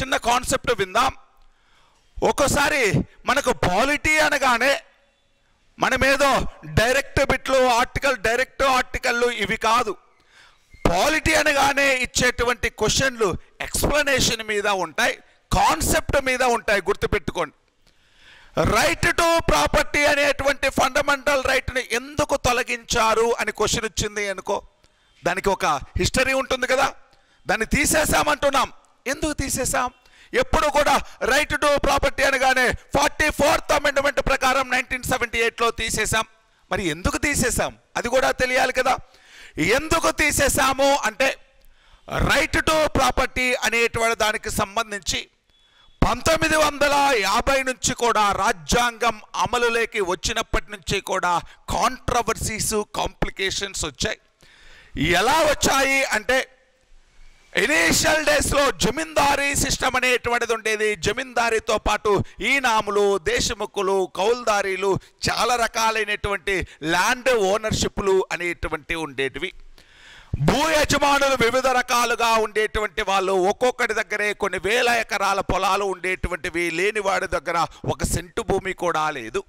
చిన్న కాన్సెప్ట్ విందాం. ఒక్కోసారి మనకు పాలిటీ అనగానే మనమేదో డైరెక్ట్ బిట్లు డైరెక్ట్ ఆర్టికల్లు ఇవి కాదు. పాలిటీ అనగానే ఇచ్చేటువంటి క్వశ్చన్లు ఎక్స్ప్లెనేషన్ మీద ఉంటాయి, కాన్సెప్ట్ మీద ఉంటాయి. గుర్తుపెట్టుకోండి. రైట్ టు ప్రాపర్టీ అనేటువంటి ఫండమెంటల్ రైట్ని ఎందుకు తొలగించారు అని క్వశ్చన్ వచ్చింది అనుకో, దానికి ఒక హిస్టరీ ఉంటుంది కదా. దాన్ని తీసేసామంటున్నాం. ఎందుకు తీసేసాం? ఎప్పుడు కూడా రైట్ టు ప్రాపర్టీ అనగానే 44th అమెండ్మెంట్ ప్రకారం 1978లో తీసేసాం. మరి ఎందుకు తీసేసాం అది కూడా తెలియాలి కదా. ఎందుకు తీసేసాము అంటే రైట్ టు ప్రాపర్టీ అనేటువంటి దానికి సంబంధించి 1950 నుంచి కూడా రాజ్యాంగం అమలులోకి వచ్చినప్పటి నుంచి కూడా కాంట్రవర్సీస్, కాంప్లికేషన్స్ వచ్చాయి. ఎలా వచ్చాయి అంటే ఇనీషియల్ డేస్లో జమీందారీ సిస్టమ్ అనేటువంటిది ఉండేది. జమీందారీతో పాటు ఈనాములు, దేశముఖులు, కౌల్దారీలు, చాలా రకాలైనటువంటి ల్యాండ్ ఓనర్షిప్లు అనేటువంటివి ఉండేటివి. భూ యజమానులు వివిధ రకాలుగా ఉండేటువంటి వాళ్ళు, ఒక్కొక్కటి దగ్గరే కొన్ని వేల ఎకరాల పొలాలు ఉండేటువంటివి. లేనివాడి దగ్గర 1 సెంటు భూమి కూడా లేదు.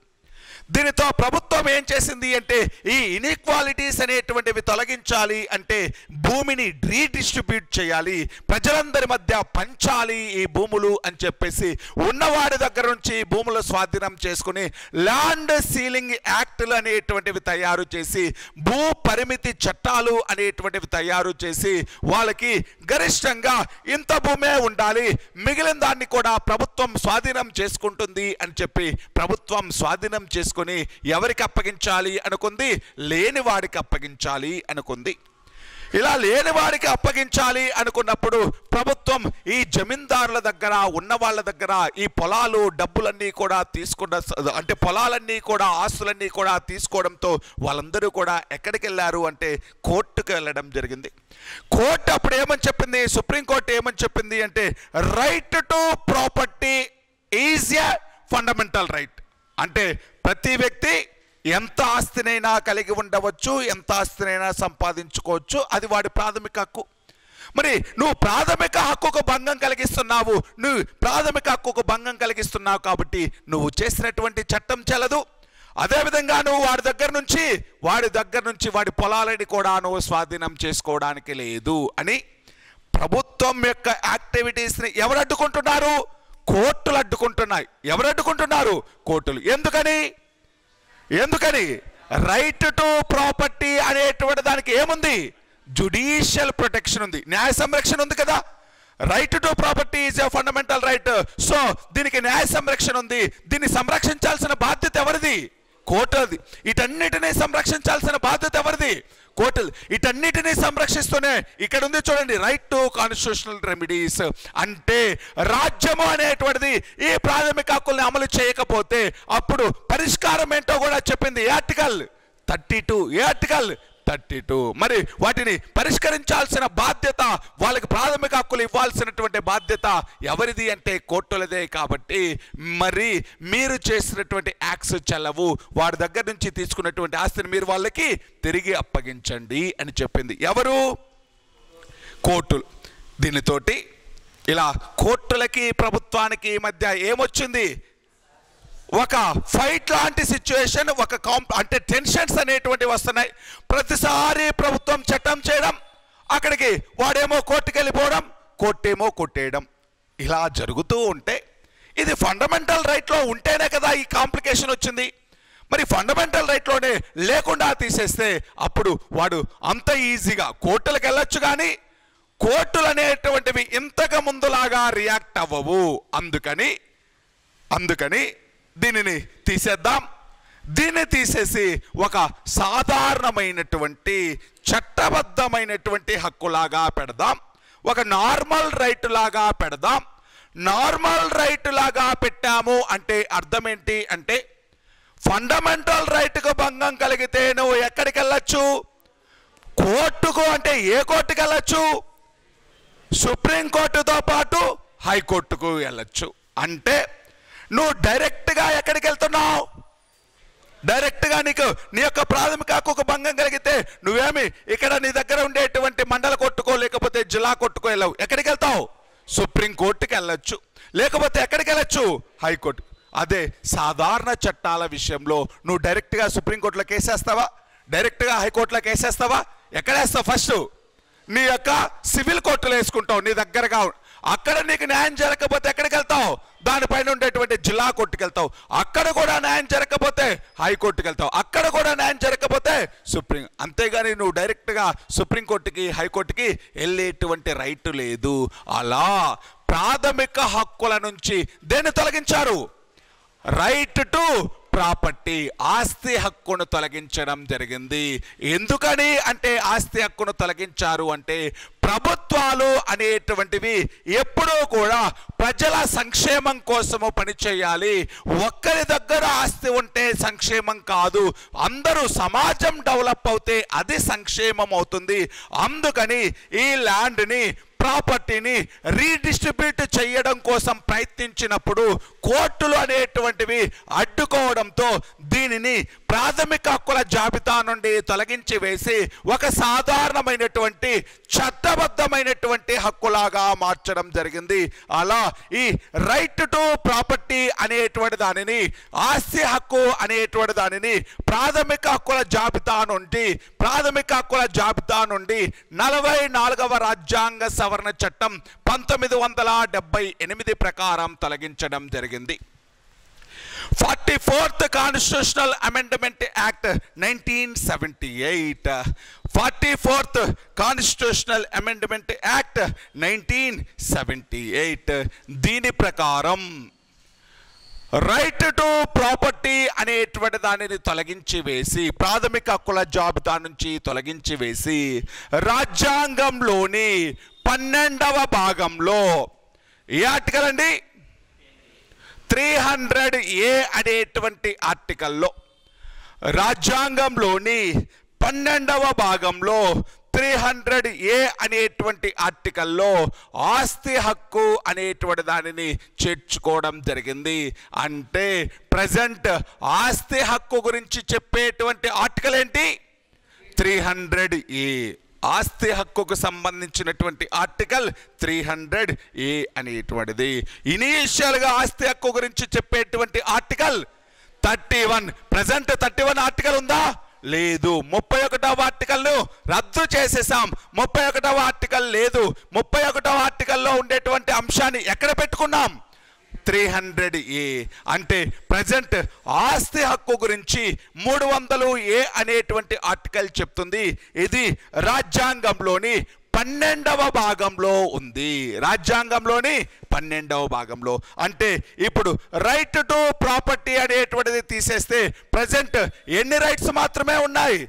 దీనితో ప్రభుత్వం ఏం చేసింది అంటే ఈ ఇన్ఈక్వాలిటీస్ అనేటువంటివి తొలగించాలి అంటే భూమిని రీడిస్ట్రిబ్యూట్ చేయాలి, ప్రజలందరి మధ్య పంచాలి ఈ భూములు అని చెప్పేసి ఉన్నవాడి దగ్గర నుంచి భూములు స్వాధీనం చేసుకుని ల్యాండ్ సీలింగ్ యాక్ట్లు అనేటువంటివి తయారు చేసి, భూ పరిమితి చట్టాలు అనేటువంటివి తయారు చేసి వాళ్ళకి గరిష్టంగా ఇంత భూమే ఉండాలి, మిగిలిన దాన్ని కూడా ప్రభుత్వం స్వాధీనం చేసుకుంటుంది అని చెప్పి ప్రభుత్వం స్వాధీనం చేసుకుని ఎవరికి అప్పగించాలి అనుకుంది? లేనివాడికి అప్పగించాలి అనుకుంది. ఇలా లేనివాడికి అప్పగించాలి అనుకున్నప్పుడు ప్రభుత్వం ఈ జమీందారుల దగ్గర ఉన్న వాళ్ళ దగ్గర ఈ పొలాలు డబ్బులన్నీ కూడా తీసుకున్న, అంటే పొలాలన్నీ కూడా ఆస్తులన్నీ కూడా తీసుకోవడంతో వాళ్ళందరూ కూడా ఎక్కడికి వెళ్ళారు అంటే కోర్టుకు వెళ్ళడం జరిగింది. కోర్టు అప్పుడు ఏమని చెప్పింది? సుప్రీంకోర్టు ఏమని చెప్పింది అంటే right to property is a fundamental right. అంటే ప్రతి వ్యక్తి ఎంత ఆస్తినైనా కలిగి ఉండవచ్చు, ఎంత ఆస్తినైనా సంపాదించుకోవచ్చు, అది వాడి ప్రాథమిక హక్కు. మరి నువ్వు ప్రాథమిక హక్కుకు భంగం కలిగిస్తున్నావు, కాబట్టి నువ్వు చేసినటువంటి చట్టం చెల్లదు. అదేవిధంగా నువ్వు వాడి దగ్గర నుంచి వాడి పొలాలని కూడా నువ్వు స్వాధీనం చేసుకోవడానికి లేదు అని ప్రభుత్వం యొక్క యాక్టివిటీస్ని ఎవరు అడ్డుకుంటున్నారు? కోర్టులు అడ్డుకుంటున్నాయి. ఎవరు అడ్డుకుంటున్నారు? కోర్టులు. ఎందుకని రైట్ టు ప్రాపర్టీ అనేటువంటి దానికి ఏముంది? జుడిషియల్ ప్రొటెక్షన్ ఉంది, న్యాయ సంరక్షణ ఉంది కదా. Right to property is a fundamental right. So దీనికి న్యాయ సంరక్షణ ఉంది. దీన్ని సంరక్షించాల్సిన బాధ్యత ఎవరిది? కోర్టులది. వీటన్నిటినీ సంరక్షించాల్సిన బాధ్యత ఎవరిది? కోర్టులు. వీటన్నిటినీ సంరక్షిస్తూనే ఇక్కడ ఉంది చూడండి, రైట్ టు కాన్స్టిట్యూషనల్ రెమెడీస్. అంటే రాజ్యము అనేటువంటిది ఈ ప్రాథమిక హక్కుల్ని అమలు చేయకపోతే అప్పుడు పరిష్కారం ఏంటో కూడా చెప్పింది. ఆర్టికల్ 32. మరి వాటిని పరిష్కరించాల్సిన బాధ్యత, వాళ్ళకి ప్రాథమిక హక్కులు ఇవ్వాల్సినటువంటి బాధ్యత ఎవరిది అంటే కోర్టులదే. కాబట్టి మరి మీరు చేసినటువంటి యాక్ట్స్ చెల్లవు, వాడి దగ్గర నుంచి తీసుకున్నటువంటి ఆస్తిని మీరు వాళ్ళకి తిరిగి అప్పగించండి అని చెప్పింది. ఎవరు? కోర్టులు. దీనితోటి ఇలా కోర్టులకి ప్రభుత్వానికి మధ్య ఏమొచ్చింది? ఒక ఫైట్ లాంటి సిచ్యువేషన్, అంటే టెన్షన్స్ అనేటువంటి వస్తున్నాయి. ప్రతిసారి ప్రభుత్వం చట్టం చేయడం, అక్కడికి వాడేమో కోర్టుకు వెళ్ళిపోవడం, కోర్టేమో కొట్టేయడం, ఇలా జరుగుతూ ఉంటే ఇది ఫండమెంటల్ రైట్లో ఉంటేనే కదా ఈ కాంప్లికేషన్ వచ్చింది. మరి ఫండమెంటల్ రైట్లోనే లేకుండా తీసేస్తే అప్పుడు వాడు అంత ఈజీగా కోర్టులకు వెళ్ళొచ్చు, కానీ కోర్టులు అనేటువంటివి ఇంతకు ముందులాగా రియాక్ట్ అవ్వవు. అందుకని దీనిని తీసేద్దాం. దీన్ని తీసేసి ఒక సాధారణమైనటువంటి చట్టబద్ధమైనటువంటి హక్కులాగా పెడదాం, ఒక నార్మల్ రైట్ లాగా పెడదాం. నార్మల్ రైట్ లాగా పెట్టాము అంటే అర్థం ఏంటి అంటే ఫండమెంటల్ రైట్కు భంగం కలిగితే నువ్వు ఎక్కడికి వెళ్ళొచ్చు? కోర్టుకు. అంటే ఏ కోర్టుకు వెళ్ళొచ్చు? సుప్రీంకోర్టుతో పాటు హైకోర్టుకు వెళ్ళొచ్చు. అంటే నువ్వు డైరెక్ట్గా ఎక్కడికి వెళ్తున్నావు? డైరెక్ట్గా నీ యొక్క ప్రాథమిక హక్కుకు భంగం కలిగితే నువ్వేమి ఇక్కడ నీ దగ్గర ఉండేటువంటి మండల కోర్టుకో లేకపోతే జిల్లా కోర్టుకో వెళ్ళవు. ఎక్కడికి వెళ్తావు? సుప్రీంకోర్టుకి వెళ్ళొచ్చు, లేకపోతే ఎక్కడికి వెళ్ళొచ్చు? హైకోర్టు. అదే సాధారణ చట్టాల విషయంలో నువ్వు డైరెక్ట్గా సుప్రీంకోర్టులో కేసేస్తావా? డైరెక్ట్గా హైకోర్టులో కేసేస్తావా? ఎక్కడ వేస్తావు? ఫస్ట్ నీ యొక్క సివిల్ కోర్టులో వేసుకుంటావు, నీ దగ్గరగా. అక్కడ నీకు న్యాయం జరగకపోతే ఎక్కడికి వెళ్తావు? దానిపైన ఉండేటువంటి జిల్లా కోర్టుకి వెళ్తావు. అక్కడ కూడా న్యాయం జరగకపోతే హైకోర్టుకి వెళ్తావు. అక్కడ కూడా న్యాయం జరగకపోతే సుప్రీం. అంతేగాని నువ్వు డైరెక్ట్గా సుప్రీంకోర్టుకి హైకోర్టుకి వెళ్ళేటువంటి రైట్ లేదు. అలా ప్రాథమిక హక్కుల నుంచి దేన్ని తొలగించారు? రైట్ టు ప్రాపర్టీ, ఆస్తి హక్కును తొలగించడం జరిగింది. ఎందుకని అంటే ఆస్తి హక్కును తొలగించారు అంటే ప్రభుత్వాలు అనేటువంటివి ఎప్పుడూ కూడా ప్రజల సంక్షేమం కోసము పనిచేయాలి. ఒక్కరి దగ్గర ఆస్తి ఉంటే సంక్షేమం కాదు, అందరూ సమాజం డెవలప్ అవుతే అది సంక్షేమం అవుతుంది. అందుకని ఈ ల్యాండ్ని, ప్రాపర్టీని రీడిస్ట్రిబ్యూట్ చేయడం కోసం ప్రయత్నించినప్పుడు కోర్టులు అనేటువంటివి అడ్డుకోవడంతో దీనిని ప్రాథమిక హక్కుల జాబితా నుండి తొలగించి వేసి ఒక సాధారణమైనటువంటి చట్టబద్ధమైనటువంటి హక్కులాగా మార్చడం జరిగింది. అలా ఈ రైట్ టు ప్రాపర్టీ అనేటువంటి దానిని, ఆస్తి హక్కు అనేటువంటి దానిని ప్రాథమిక హక్కుల జాబితా నుండి 44వ రాజ్యాంగ సవరణ చట్టం 1978 ప్రకారం తొలగించడం జరిగింది. 44th Constitutional Amendment Act 1978, 44th Constitutional Amendment Act 1978 దీని ప్రకారం రైట్ టు ప్రాపర్టీ అనేటువంటి దానిని తొలగించి వేసి, ప్రాథమిక హక్కుల జాబితా నుంచి తొలగించి వేసి, రాజ్యాంగంలోని 12వ భాగంలో ఏ ఆర్టికల్ అండి? 300A అనేటువంటి ఆర్టికల్లో, రాజ్యాంగంలోని 12వ భాగంలో 300A అనేటువంటి ఆర్టికల్లో ఆస్తి హక్కు అనేటువంటి దానిని చేర్చుకోవడం జరిగింది. అంటే ప్రజెంట్ ఆస్తి హక్కు గురించి చెప్పేటువంటి ఆర్టికల్ ఏంటి? 300A. ఆస్తి హక్కుకు సంబంధించినటువంటి ఆర్టికల్ 300A అనేటువంటిది. ఇనీషియల్గా ఆస్తి హక్కు గురించి చెప్పేటువంటి ఆర్టికల్ 31. ప్రజెంట్ 31 ఆర్టికల్ ఉందా? లేదు. 31వ ఆర్టికల్ను రద్దు చేసేసాం. 31వ ఆర్టికల్ లేదు. 31వ ఆర్టికల్లో ఉండేటువంటి అంశాన్ని ఎక్కడ పెట్టుకున్నాం? 300A. అంటే ప్రజెంట్ ఆస్తి హక్కు గురించి 300A అనేటువంటి ఆర్టికల్ చెప్తుంది. ఇది రాజ్యాంగంలోని 12వ భాగంలో ఉంది. రాజ్యాంగంలోని 12వ భాగంలో. అంటే ఇప్పుడు రైట్ టు ప్రాపర్టీ అనేటువంటిది తీసేస్తే ప్రజెంట్ ఎన్ని రైట్స్ మాత్రమే ఉన్నాయి?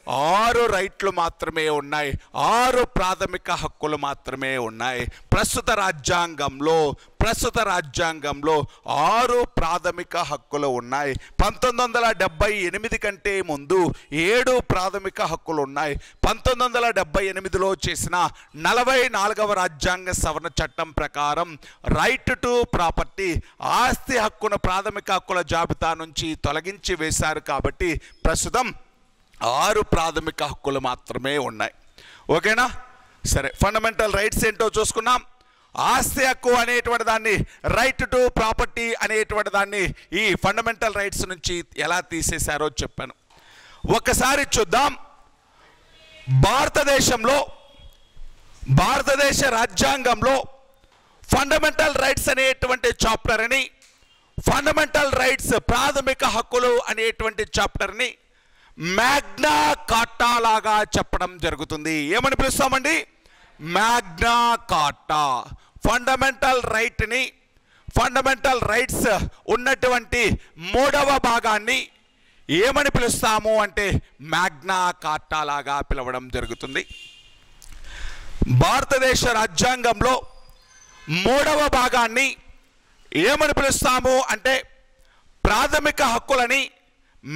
6 రైట్లు మాత్రమే ఉన్నాయి. 6 ప్రాథమిక హక్కులు మాత్రమే ఉన్నాయి. ప్రస్తుత రాజ్యాంగంలో 6 ప్రాథమిక హక్కులు ఉన్నాయి. 1978 కంటే ముందు 7 ప్రాథమిక హక్కులు ఉన్నాయి. 1978లో చేసిన 44వ రాజ్యాంగ సవరణ చట్టం ప్రకారం రైట్ టు ప్రాపర్టీ, ఆస్తి హక్కును ప్రాథమిక హక్కుల జాబితా నుంచి తొలగించి వేశారు. కాబట్టి ప్రస్తుతం 6 ప్రాథమిక హక్కులు మాత్రమే ఉన్నాయి. ఓకేనా? సరే, ఫండమెంటల్ రైట్స్ ఏంటో చూసుకున్నాం. ఆస్తి హక్కు అనేటువంటి దాన్ని, రైట్ టు ప్రాపర్టీ అనేటువంటి దాన్ని ఈ ఫండమెంటల్ రైట్స్ నుంచి ఎలా తీసేశారో చెప్పాను. ఒకసారి చూద్దాం. భారతదేశ రాజ్యాంగంలో ఫండమెంటల్ రైట్స్ అనేటువంటి చాప్టర్ని, ఫండమెంటల్ రైట్స్ ప్రాథమిక హక్కులు అనేటువంటి చాప్టర్ని మ్యాగ్నా కార్టా లాగా చెప్పడం జరుగుతుంది. ఏమని పిలుస్తామండి? మ్యాగ్నా కార్టా. ఫండమెంటల్ రైట్స్ ఉన్నటువంటి 3వ భాగాన్ని ఏమని పిలుస్తాము అంటే మ్యాగ్నా కార్టా లాగా పిలవడం జరుగుతుంది. భారతదేశ రాజ్యాంగంలో 3వ భాగాన్ని ఏమని పిలుస్తాము అంటే ప్రాథమిక హక్కులని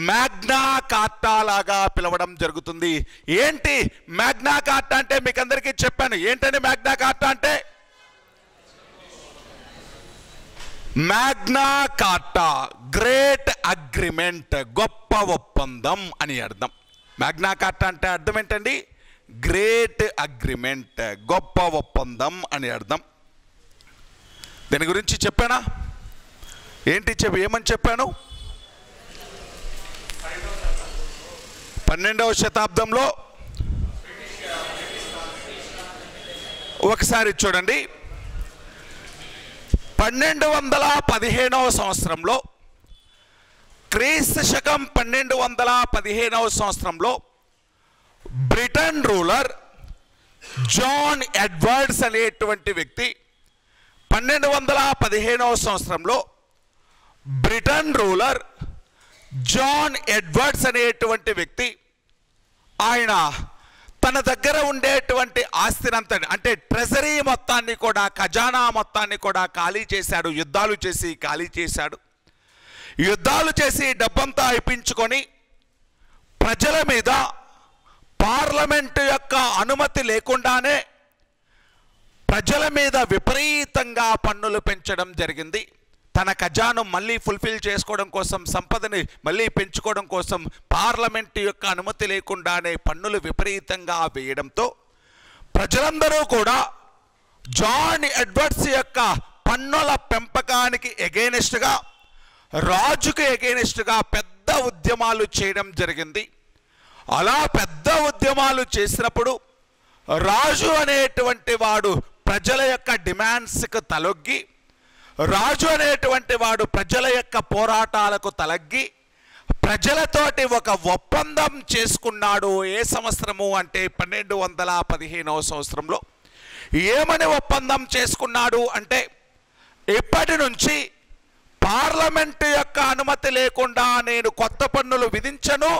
మ్యాగ్నా కార్టా లాగా పిలవడం జరుగుతుంది. ఏంటి మ్యాగ్నా కార్టా అంటే? మీకు అందరికీ చెప్పాను. ఏంటంటే మ్యాగ్నా కార్టా అంటే? మ్యాగ్నా కార్టా గ్రేట్ అగ్రిమెంట్, గొప్ప ఒప్పందం అని అర్థం. మ్యాగ్నా కార్టా అంటే అర్థం ఏంటండి? గ్రేట్ అగ్రిమెంట్, గొప్ప ఒప్పందం అని అర్థం. దీని గురించి చెప్పానా? ఏమని చెప్పాను? 12వ శతాబ్దంలో ఒకసారి చూడండి. 1215వ సంవత్సరంలో, క్రీస్తు శకం 1215వ సంవత్సరంలో బ్రిటన్ రూలర్ జాన్ ఎడ్వర్డ్స్ అనేటువంటి వ్యక్తి 1215వ సంవత్సరంలో బ్రిటన్ రూలర్ జాన్ ఎడ్వర్డ్స్ అనేటువంటి వ్యక్తి ఆయన తన దగ్గర ఉండేటువంటి ఆస్తినంతని, అంటే ట్రెజరీ మొత్తాన్ని కూడా, ఖజానా మొత్తాన్ని కూడా ఖాళీ చేశాడు. యుద్ధాలు చేసి ఖాళీ చేశాడు. యుద్ధాలు చేసి డబ్బంతా అయిపించుకొని ప్రజల మీద పార్లమెంటు యొక్క అనుమతి లేకుండానే ప్రజల మీద విపరీతంగా పన్నులు పెంచడం జరిగింది. తన ఖజాను మళ్ళీ ఫుల్ఫిల్ చేసుకోవడం కోసం, సంపదని మళ్ళీ పెంచుకోవడం కోసం పార్లమెంట్ యొక్క అనుమతి లేకుండానే పన్నులు విపరీతంగా వేయడంతో ప్రజలందరూ కూడా జాన్ ఎడ్వర్డ్స్ యొక్క పన్నుల పెంపకానికి ఎగెయినెస్ట్గా, రాజుకు ఎగెయినెస్ట్గా పెద్ద ఉద్యమాలు చేయడం జరిగింది. అలా పెద్ద ఉద్యమాలు చేసినప్పుడు రాజు అనేటువంటి వాడు ప్రజల యొక్క డిమాండ్స్కి తలొగ్గి, రాజు అనేటువంటి వాడు ప్రజల యొక్క పోరాటాలకు తలగ్గి ప్రజలతోటి ఒక ఒప్పందం చేసుకున్నాడు. ఏ సంవత్సరము అంటే 1215వ సంవత్సరంలో. ఏమని ఒప్పందం చేసుకున్నాడు అంటే, ఇప్పటి నుంచి పార్లమెంటు యొక్క అనుమతి లేకుండా నేను కొత్త పన్నులు విధించను,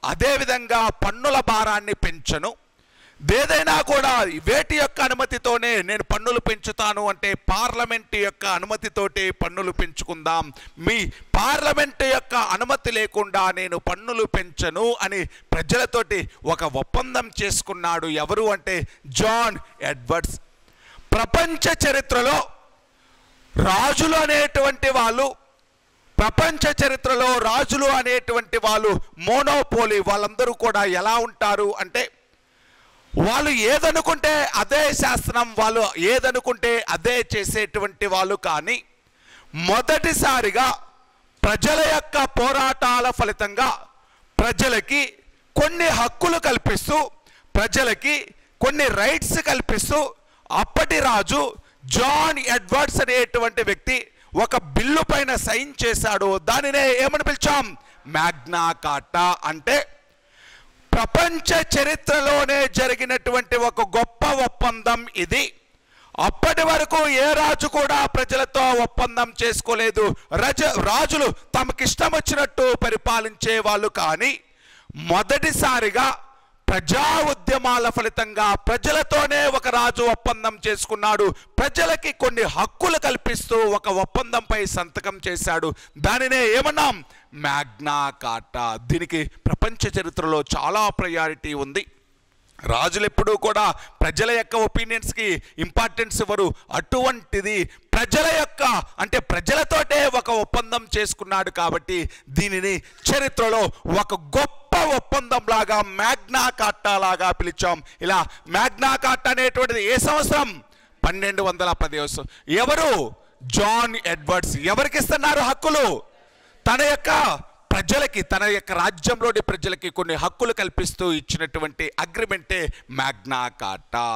అదేవిధంగా పన్నుల భారాన్ని పెంచను. ఏదైనా కూడా వేటి యొక్క అనుమతితోనే నేను పన్నులు పెంచుతాను అంటే పార్లమెంటు యొక్క అనుమతితోటే పన్నులు పెంచుకుందాం, మీ పార్లమెంటు యొక్క అనుమతి లేకుండా నేను పన్నులు పెంచను అని ప్రజలతోటి ఒక ఒప్పందం చేసుకున్నాడు. ఎవరు అంటే జాన్ ఎడ్వర్డ్స్. ప్రపంచ చరిత్రలో రాజులు అనేటువంటి వాళ్ళు, ప్రపంచ చరిత్రలో రాజులు అనేటువంటి వాళ్ళు మోనోపోలీ, వాళ్ళందరూ కూడా ఎలా ఉంటారు అంటే వాళ్ళు ఏదనుకుంటే అదే శాసనం, వాళ్ళు ఏదనుకుంటే అదే చేసేటువంటి వాళ్ళు. కానీ మొదటిసారిగా ప్రజల యొక్క పోరాటాల ఫలితంగా ప్రజలకి కొన్ని హక్కులు కల్పిస్తూ, ప్రజలకి కొన్ని రైట్స్ కల్పిస్తూ అప్పటి రాజు జాన్ ఎడ్వర్డ్స్ అనేటువంటి వ్యక్తి ఒక బిల్లు పైన సైన్ చేశాడు. దానినే ఏమని పిలిచాం? మ్యాగ్నా కార్టా. అంటే ప్రపంచ చరిత్రలోనే జరిగినటువంటి ఒక గొప్ప ఒప్పందం ఇది. అప్పటి వరకు ఏ రాజు కూడా ప్రజలతో ఒప్పందం చేసుకోలేదు. రాజులు తమకిష్టం వచ్చినట్టు పరిపాలించే వాళ్ళు. కానీ మొదటిసారిగా ప్రజా ఉద్యమాల ఫలితంగా ప్రజలతోనే ఒక రాజు ఒప్పందం చేసుకున్నాడు. ప్రజలకి కొన్ని హక్కులు కల్పిస్తూ ఒక ఒప్పందంపై సంతకం చేశాడు. దానినే ఏమన్నాం? మ్యాగ్నా కార్టా. దీనికి ప్రపంచ చరిత్రలో చాలా ప్రయారిటీ ఉంది. రాజులు ఎప్పుడూ కూడా ప్రజల యొక్క ఒపీనియన్స్కి ఇంపార్టెన్స్ ఇవ్వరు. అటువంటిది ప్రజల యొక్క, అంటే ప్రజలతోటే ఒక ఒప్పందం చేసుకున్నాడు. కాబట్టి దీనిని చరిత్రలో ఒక గొప్ప ఒప్పందం లాగా, మ్యాగ్నా కార్టా లాగా పిలిచాం. ఇలా మ్యాగ్నా కార్టా అనేటువంటిది ఏ సంవత్సరం? 1210. ఎవరు? John Edwards. ఎవరికి ఇస్తున్నారు హక్కులు? తన యొక్క ప్రజలకి, తన యొక్క రాజ్యంలోని ప్రజలకి కొన్ని హక్కులు కల్పిస్తూ ఇచ్చినటువంటి అగ్రిమెంటే మ్యాగ్నా కార్టా.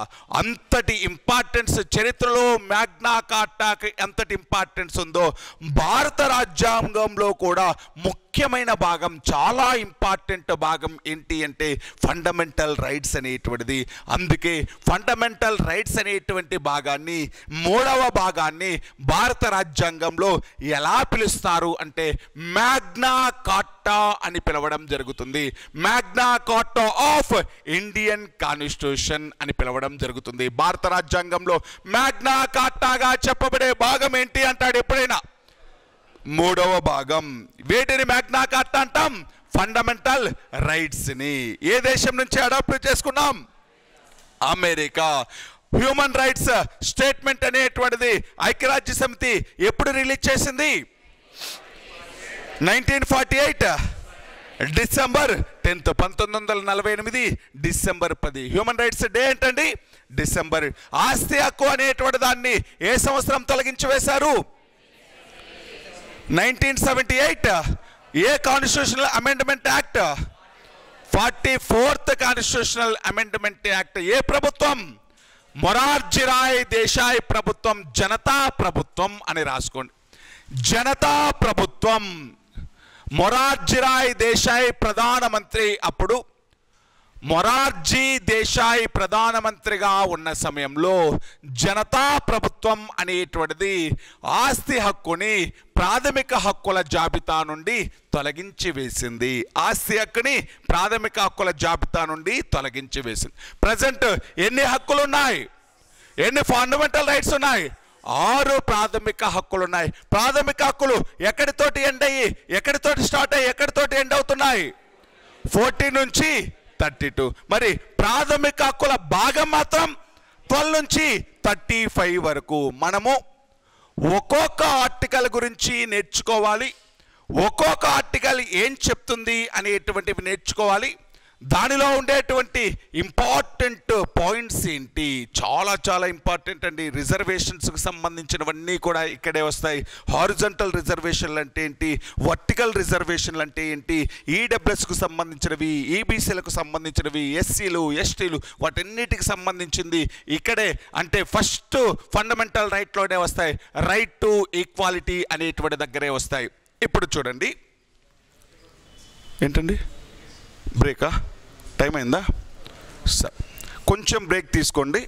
అంతటి ఇంపార్టెన్స్ చరిత్రలో మ్యాగ్నా కార్టాకి ఎంతటి ఇంపార్టెన్స్ ఉందో భారత రాజ్యాంగంలో కూడా ముఖ్యమైన భాగం, చాలా ఇంపార్టెంట్ భాగం ఏంటి అంటే ఫండమెంటల్ రైట్స్ అనేటువంటిది. అందుకే ఫండమెంటల్ రైట్స్ అనేటువంటి భాగాన్ని, 3వ భాగాన్ని భారత రాజ్యాంగంలో ఎలా పిలుస్తారు అంటే మ్యాగ్నా కార్టా అని పిలవడం జరుగుతుంది. మ్యాగ్నా కార్టా ఆఫ్ ఇండియన్ కాన్స్టిట్యూషన్ అని పిలవడం జరుగుతుంది. భారత రాజ్యాంగంలో మ్యాగ్నా కార్టాగా చెప్పబడే భాగం ఏంటి అంటాడు ఎప్పుడైనా? 3వ భాగం. వేటిని మ్యాగ్నా కార్టా అంటాం? ఫండమెంటల్ రైట్స్ ని. ఏ దేశం నుంచి అడాప్ట్ చేసుకున్నాం? అమెరికా. హ్యూమన్ రైట్స్ స్టేట్మెంట్ అనేటువంటిది ఐక్యరాజ్య సమితి ఎప్పుడు రిలీజ్ చేసింది? 1948 December 10, 1948 December 10. Human rights day ఏంటండి? డిసెంబర్. ఆస్తి హక్కు అనేటువంటి దాన్ని ఏ సంవత్సరం తొలగించి వేశారు? 1978. ఏ constitutional amendment act? 44th constitutional amendment act. ఏ ప్రభుత్వం? మొరార్జీరాయ్ దేశాయ్ ప్రభుత్వం, జనతా ప్రభుత్వం అని రాసుకోండి. జనతా ప్రభుత్వం. మొరార్జీరాయ్ దేశాయ్ ప్రధానమంత్రి. అప్పుడు మొరార్జీ దేశాయ్ ప్రధానమంత్రిగా ఉన్న సమయంలో జనతా ప్రభుత్వం అనేటువంటిది ఆస్తి హక్కుని ప్రాథమిక హక్కుల జాబితా నుండి తొలగించి వేసింది. ఆస్తి హక్కుని ప్రాథమిక హక్కుల జాబితా నుండి తొలగించి వేసింది. ప్రజెంట్ ఎన్ని హక్కులు ఉన్నాయి? ఎన్ని ఫండమెంటల్ రైట్స్ ఉన్నాయి? 6 ప్రాథమిక హక్కులు ఉన్నాయి. ప్రాథమిక హక్కులు ఎక్కడితోటి ఎండ్ అయ్యి, ఎక్కడితోటి స్టార్ట్ అయ్యి, ఎక్కడితోటి ఎండ్ అవుతున్నాయి? 40 నుంచి 32. మరి ప్రాథమిక హక్కుల భాగం మాత్రం 12 నుంచి 35 వరకు. మనము ఒక్కొక్క ఆర్టికల్ గురించి నేర్చుకోవాలి. ఒక్కొక్క ఆర్టికల్ ఏం చెప్తుంది అనేటువంటివి నేర్చుకోవాలి. దానిలో ఉండేటువంటి ఇంపార్టెంట్ పాయింట్స్ ఏంటి? చాలా చాలా ఇంపార్టెంట్ అండి. రిజర్వేషన్స్కి సంబంధించినవన్నీ కూడా ఇక్కడే వస్తాయి. హారిజంటల్ రిజర్వేషన్లు అంటే ఏంటి, వర్టికల్ రిజర్వేషన్లు అంటే ఏంటి, ఈడబ్ల్యూఎస్కు సంబంధించినవి, ఈబీసీలకు సంబంధించినవి, ఎస్సీలు, ఎస్టీలు, వాటన్నిటికి సంబంధించింది ఇక్కడే. అంటే ఫస్ట్ ఫండమెంటల్ రైట్లోనే వస్తాయి. రైట్ టు ఈక్వాలిటీ అనేటువంటి దగ్గరే వస్తాయి. ఇప్పుడు చూడండి, ఏంటండి బ్రేకా? టైం అయిందా? సరే, కొంచెం బ్రేక్ తీసుకోండి.